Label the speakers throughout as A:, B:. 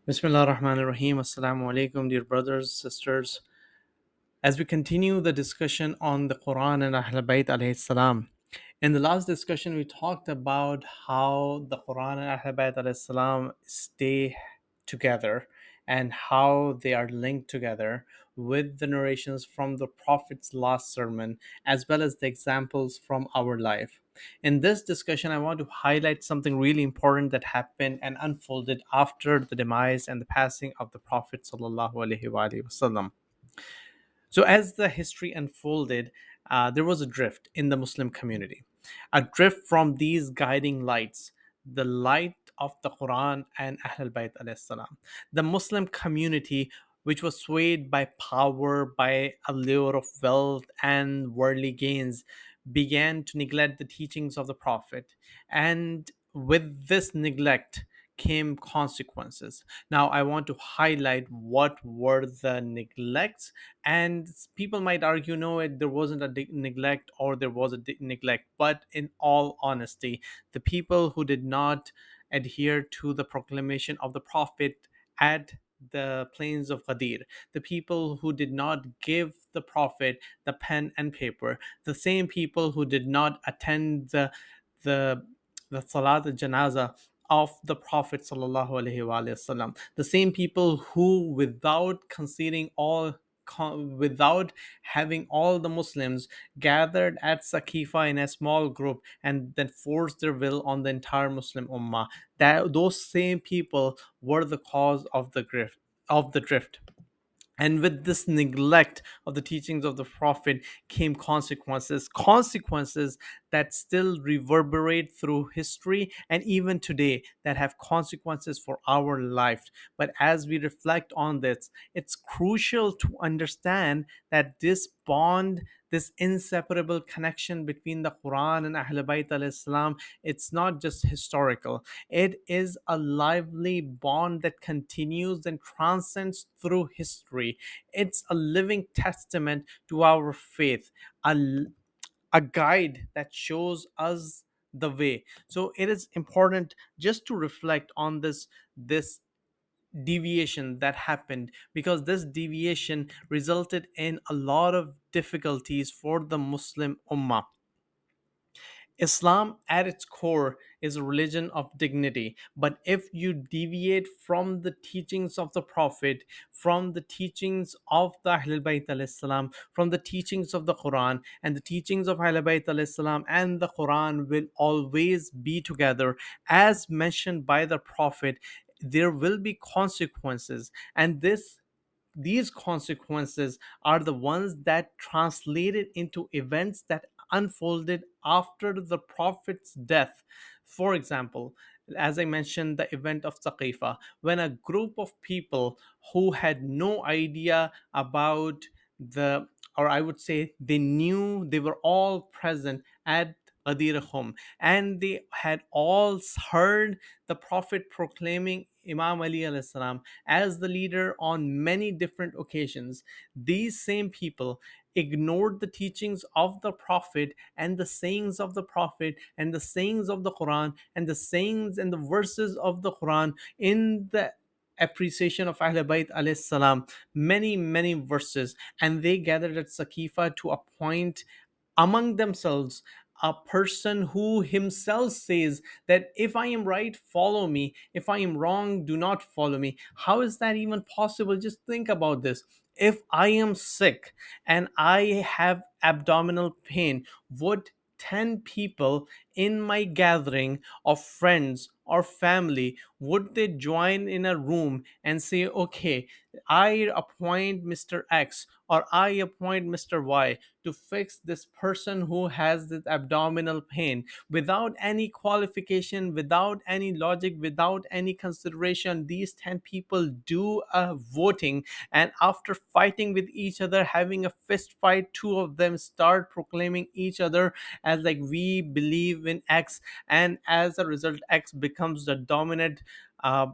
A: Bismillah ar-Rahman ar-Rahim. Assalamu alaikum, dear brothers, sisters. As we continue the discussion on the Quran and Ahlul Bayt alayhi salam, in the last discussion we talked about how the Quran and Ahlul Bayt alayhi salam stay together and how they are linked together with the narrations from the Prophet's last sermon as well as the examples from our life. In this discussion, I want to highlight something really important that happened and unfolded after the demise and the passing of the Prophet sallallahu alaihi wasallam. So, as the history unfolded, there was a drift in the Muslim community, a drift from these guiding lights, the light of the Quran and Ahlul Bayt alayhi salam. The Muslim community, which was swayed by power, by allure of wealth and worldly gains, began to neglect the teachings of the Prophet. And with this neglect came consequences. Now, I want to highlight what were the neglects, and people might argue no, there wasn't a neglect or there was a neglect, but in all honesty, the people who did not adhere to the proclamation of the Prophet at the plains of Ghadir, the people who did not give the Prophet the pen and paper, the same people who did not attend the the Salat al-Janaza of the Prophet sallallahu alaihi wasallam, the same people who, without conceding all, without having all the Muslims gathered at Saqifah in a small group and then forced their will on the entire Muslim Ummah, that those same people were the cause of the drift. And with this neglect of the teachings of the Prophet came consequences that still reverberate through history and even today, that have consequences for our life. But as we reflect on this, it's crucial to understand that this bond, this inseparable connection between the Quran and Ahlul Bayt al-Islam, it's not just historical. It is a lively bond that continues and transcends through history. It's a living testament to our faith, a, a guide that shows us the way. So it is important just to reflect on this deviation that happened, because this deviation resulted in a lot of difficulties for the Muslim Ummah. Islam at its core is a religion of dignity. But if you deviate from the teachings of the Prophet, from the teachings of the Ahlul Bayt al-Islam, from the teachings of the Quran, and the teachings of Ahlul Bayt al-Islam and the Quran will always be together, as mentioned by the Prophet, there will be consequences. And these consequences are the ones that translated into events that unfolded after the Prophet's death. For example, as I mentioned, the event of Saqifah, when a group of people who had no idea about the, or I would say they knew, they were all present at Ghadir Khum, and they had all heard the Prophet proclaiming Imam Ali alayhi salam as the leader on many different occasions. These same people ignored the teachings of the Prophet and the sayings of the Prophet and the sayings of the Quran and the sayings and the verses of the Quran in the appreciation of Ahlul Bayt alayhi salam, many verses, and they gathered at Saqifa to appoint among themselves a person who himself says that if I am right, follow me, if I am wrong, do not follow me. How is that even possible? Just think about this. If I am sick and I have abdominal pain, would 10 people in my gathering of friends or family, would they join in a room and say, okay, I appoint Mr. X or I appoint Mr. Y to fix this person who has this abdominal pain, without any qualification, without any logic, without any consideration? These 10 people do a voting, and after fighting with each other, having a fist fight, two of them start proclaiming each other as like, we believe in X, and as a result X becomes the dominant uh,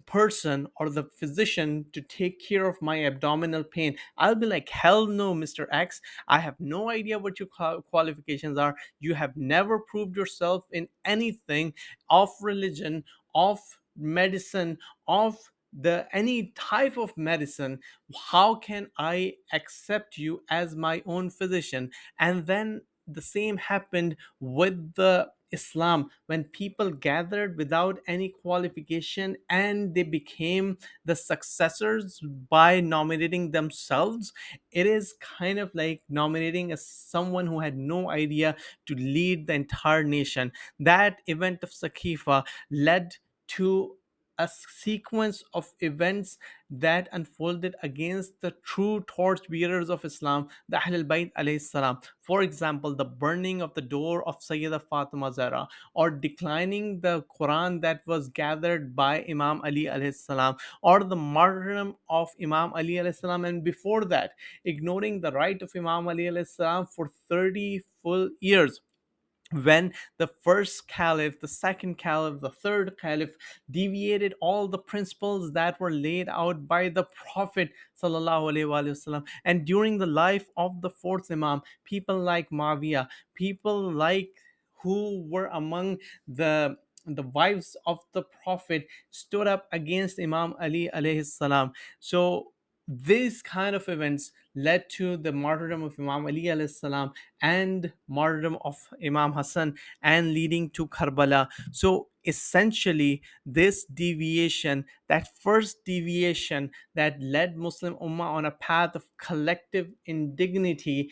A: person or the physician to take care of my abdominal pain. I'll be like, hell no, Mr. X. I have no idea what your qualifications are. You have never proved yourself in anything of religion, of medicine, of the any type of medicine. How can I accept you as my own physician? And then the same happened with the Islam, when people gathered without any qualification and they became the successors by nominating themselves. It is kind of like nominating as someone who had no idea to lead the entire nation. That event of Saqifah led to a sequence of events that unfolded against the true torchbearers of Islam, the Ahlul Bayt alayhi salam. For example, the burning of the door of Sayyida Fatima Zahra, or declining the Quran that was gathered by Imam Ali alayhi salam, or the martyrdom of Imam Ali alayhi salam, and before that, ignoring the right of Imam Ali alayhi salam for 30 full years, when the first caliph, the second caliph, the third caliph deviated all the principles that were laid out by the Prophet sallallahu alaihi wasallam. And during the life of the fourth Imam, people like Mawiya, people like who were among the wives of the Prophet stood up against Imam Ali alayhi salam. So these kind of events led to the martyrdom of Imam Ali alayhi salam and martyrdom of Imam Hassan, and leading to Karbala. So essentially, this deviation, that first deviation that led Muslim Ummah on a path of collective indignity,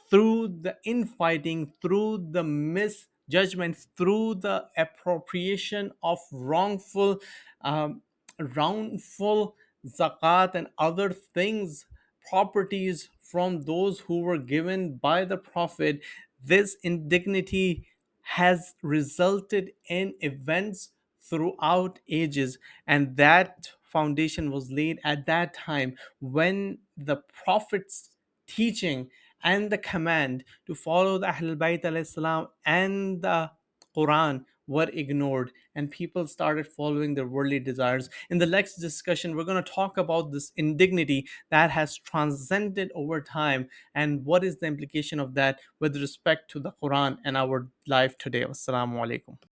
A: through the infighting, through the misjudgment, through the appropriation of um, wrongful zakat and other things, properties from those who were given by the Prophet. This indignity has resulted in events throughout ages, and that foundation was laid at that time when the Prophet's teaching and the command to follow the Ahlul Bayt alayhi salam and the Quran were ignored, and people started following their worldly desires. In the next discussion, we're going to talk about this indignity that has transcended over time, and what is the implication of that with respect to the Quran and our life today. Assalamu alaikum.